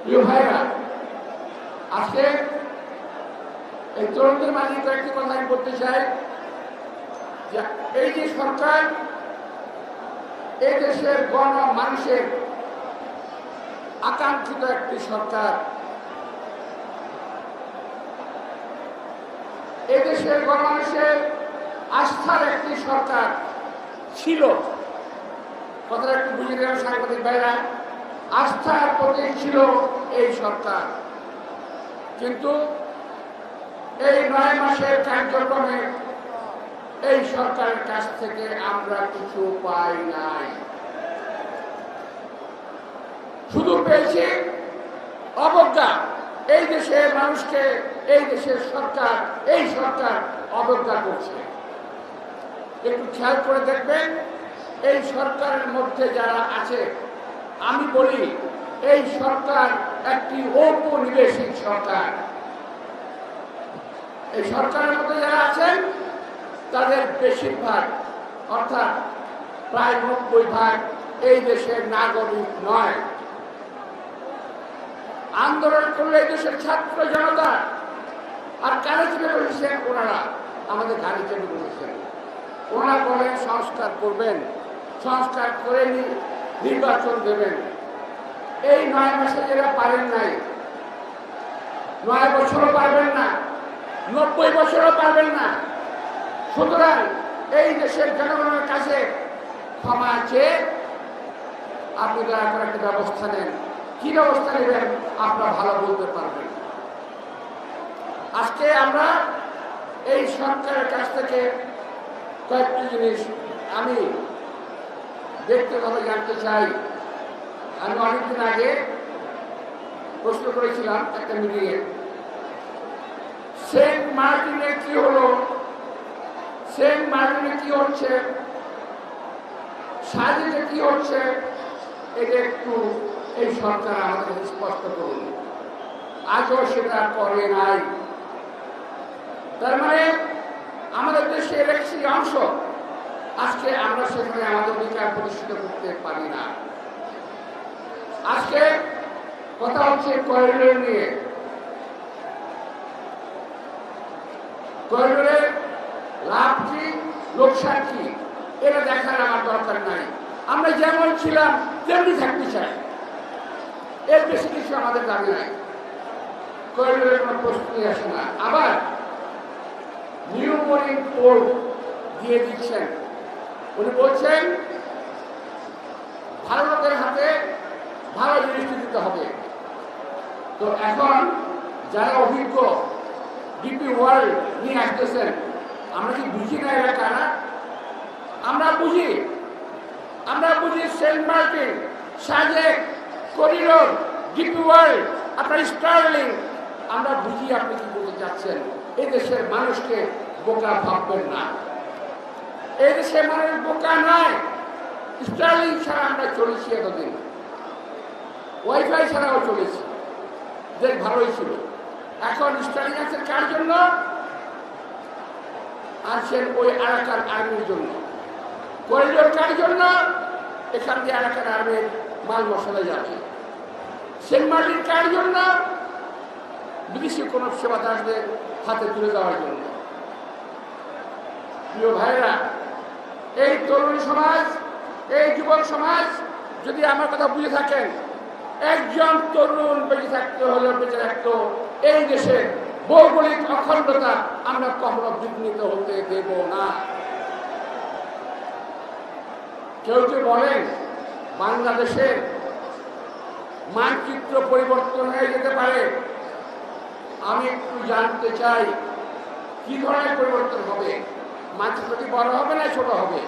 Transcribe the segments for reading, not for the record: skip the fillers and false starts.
প্রিয় ভাইরা, আজকে এই তরুণদের মাঝে কয়েকটি কথা আমি বলতে চাই যে এই যে সরকার এই দেশের গণ মানুষের আকাঙ্ক্ষিত একটি সরকার, এদেশের গণমানুষের আস্থার একটি সরকার ছিল। কথাটা একটু বুঝে নেবেন সাংবাদিক ভাইরা, আস্থার প্রতীক ছিল এই সরকার। কিন্তু এই 9 মাসের কার্যক্রমে এই সরকারের কাছ থেকে আমরা কিছু পাই নাই, শুধু পেয়েছি অবজ্ঞা। এই দেশের মানুষকে এই দেশের সরকার, এই সরকার অবজ্ঞা করছে। একটু খেয়াল করে দেখবেন, এই সরকারের মধ্যে যারা আছে, আমি বলি এই সরকার একটি ঔপনিবেশিক সরকার। এই সরকারের মধ্যে যারা আছেন তাদের বেশিরভাগ অর্থাৎ প্রায় 90% এই দেশের নাগরিক নয়। আন্দোলন করলে এই দেশের ছাত্র জনতা, আর কারা চেপে বসেছেন? ওনারা আমাদের গাড়ি চেপে বসেছেন। ওনারা বলেন সংস্কার করবেন, সংস্কার করে নির্বাচন দেবেন। এই 9 মাসে যারা পারেন নাই, 9 বছরও পারবেন না, 90 বছরও পারবেন না। সুতরাং এই দেশের জনগণের কাছে ক্ষমা চেয়ে আপনি দয়া করে একটা ব্যবস্থা নেন। কি ব্যবস্থা নেবেন আপনারা ভালো বলতে পারবেন। আজকে আমরা এই সরকারের কাছ থেকে কয়েকটি জিনিস আমি ব্যক্তিগতভাবে জানতে চাই। আমি অনেকদিন আগে প্রশ্ন করেছিলাম একটা মিটিংয়ে, সেন্ট মার্টিনে কি হলো, সেন্ট মার্টিনে কি হচ্ছে, সাজেতে কি হচ্ছে, এটা একটু এই সরকার আমাদের স্পষ্ট করুন। আজও সেটা করে নাই। তার মানে আমাদের দেশের একটি অংশ আজকে আমরা সেখানে আমাদের অধিকার প্রতিষ্ঠিত করতে পারি না। আজকে কথা হচ্ছে করিডোর নিয়ে। করিডোরের লাভ কি, লোকসান কি, এটা দেখার আমার দরকার নাই। আমরা যেমন ছিলাম তেমনি থাকতে চাই, এর বেশি কিছু আমাদের দাবি নাই। করিডোরের কোনো প্রশ্নই আসে না। আবার নিউ মরিং পোর্ট দিয়ে দিচ্ছেন। উনি বলছেন ভালো লোকের হাতে ভালো জিনিসটি দিতে হবে। তো এখন যারা অভিজ্ঞ ডিপি ওয়ার্ল্ড নিয়ে আসতেছেন, আমরা কি বুঝি না এরা কারা? আমরা বুঝি Saint Martin, Sajek, corridor, DP World, আপনার স্টার্লিং, আমরা বুঝি আপনি কি বলতে চাচ্ছেন। এই দেশের মানুষকে বোকা ভাববেন না। এই দেশের মানুষ বোকা নয়। স্টার্লিং ছাড়া আমরা চলেছি এতদিন, ওয়াইফাই ছাড়াও চলেছি, দেশ ভালোই ছিল। এখন স্টার্লিং আছে কার জন্য? আছেন ওই আরাকান আর্মির জন্য। করিডোর কার জন্য? এখান দিয়ে আরাকান আর্মির মাল মশলা যাবে। সেন্ট মার্টিন কার জন্য? বিদেশি কোন সেবাদাসদের হাতে তুলে দেওয়ার জন্য। প্রিয় ভাইরা, এই তরুণ সমাজ, এই যুবক সমাজ যদি আমার কথা বুঝে থাকেন, একজন তরুণ বেঁচে থাকতে হলে বেঁচে থাকতো এই দেশে ভৌগোলিক অখণ্ডতা আমরা কখনো বিঘ্নিত হতে দেব না। কেউ যে বলেন বাংলাদেশের মানচিত্র পরিবর্তন হয়ে যেতে পারে, আমি একটু জানতে চাই কি ধরনের পরিবর্তন হবে। মানচিত্র কি বড় হবে না ছোট হবে?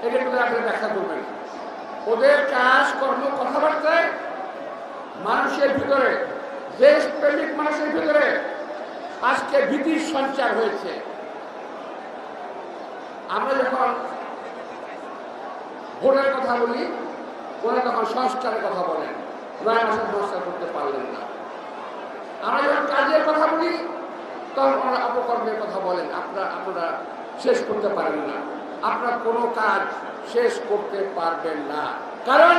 এটা কিন্তু আপনি ব্যাখ্যা করবেন। ওদের কাজ কর্ম কথাবার্তায় মানুষের ভিতরে, দেশপ্রেমিক মানুষের ভিতরে আজকে ভীতির সঞ্চার হয়েছে। আমরা যখন ভোটের কথা বলি, ওরা তখন সংস্কারের কথা বলেন, 9 মাসে সংস্কার করতে পারলেন না। আমরা যখন কাজের কথা বলি, তখন ওরা অপকর্মের কথা বলেন, আপনারা শেষ করতে পারেন না, আপনার কোনো কাজ শেষ করতে পারবেন না। কারণ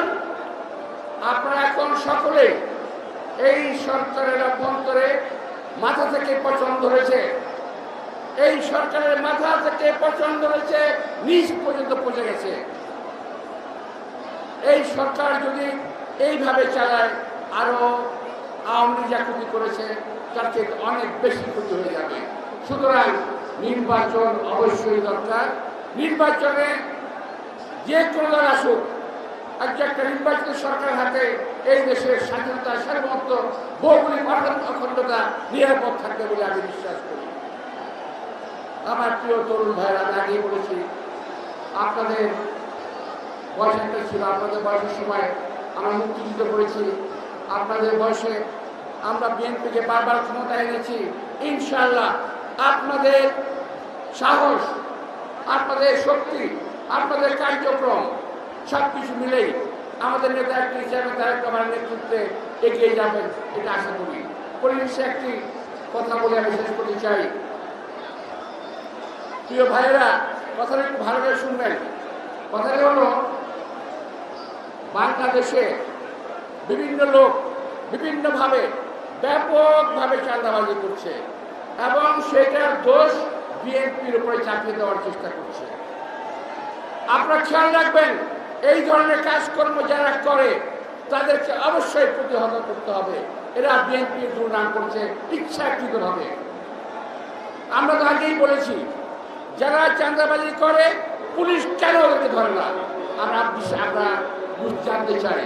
আপনারা এখন সকলে এই সরকারের অভ্যন্তরে মাথা থেকে পছন্দ হয়েছে, এই সরকারের মাথা থেকে পছন্দ হয়েছে, নিচ পর্যন্ত পৌঁছে গেছে। এই সরকার যদি এইভাবে চালায়, আরো আওয়ামী লীগ যা ক্ষতি করেছে তার থেকে অনেক বেশি ক্ষতি হয়ে যাবে। সুতরাং নির্বাচন অবশ্যই দরকার। নির্বাচনে যে কোনো দল আসুক, আজকে একটা নির্বাচিত সরকার হাতে এই দেশের স্বাধীনতা, সার্বভৌমত্ব, ভৌগোলিক অখণ্ডতা নিরাপদ থাকবে বলে আমি বিশ্বাস করি। আমার প্রিয় তরুণ ভাইরা, আমি আগেই বলেছি, আপনাদের বয়স একটা ছিল, আপনাদের বয়সের সময় আমরা মুক্তিযুদ্ধ করেছি, আপনাদের বয়সে আমরা বিএনপিকে বারবার ক্ষমতায় এনেছি। ইনশাআল্লাহ আপনাদের সাহস, আপনাদের শক্তি, আপনাদের কার্যক্রম সবকিছু মিলেই আমাদের নেতা একটি হিসাবে তারেক রহমানের নেতৃত্বে এগিয়ে যাবেন, এটা আশা করি। পরিবেশে একটি কথা বলে আমি শেষ করতে চাই। প্রিয় ভাইয়েরা, কথাটা একটু ভালো করে শুনবেন। কথাটা হলো, বাংলাদেশে বিভিন্ন লোক বিভিন্নভাবে ব্যাপকভাবে চাঁদাবাজি করছে এবং সেটার দোষ বিএনপির উপরে চাপিয়ে দেওয়ার চেষ্টা করছে। আপনারা খেয়াল রাখবেন, এই ধরনের কাজকর্ম যারা করে তাদেরকে অবশ্যই প্রতিহত করতে হবে। এরা বিএনপির দুর্নাম করছে ইচ্ছাকৃতভাবে। আমরা তো আগেই বলেছি, যারা চাঁদাবাজি করে পুলিশ কেন ওদেরকে ধরে না? আমরা জানতে চাই।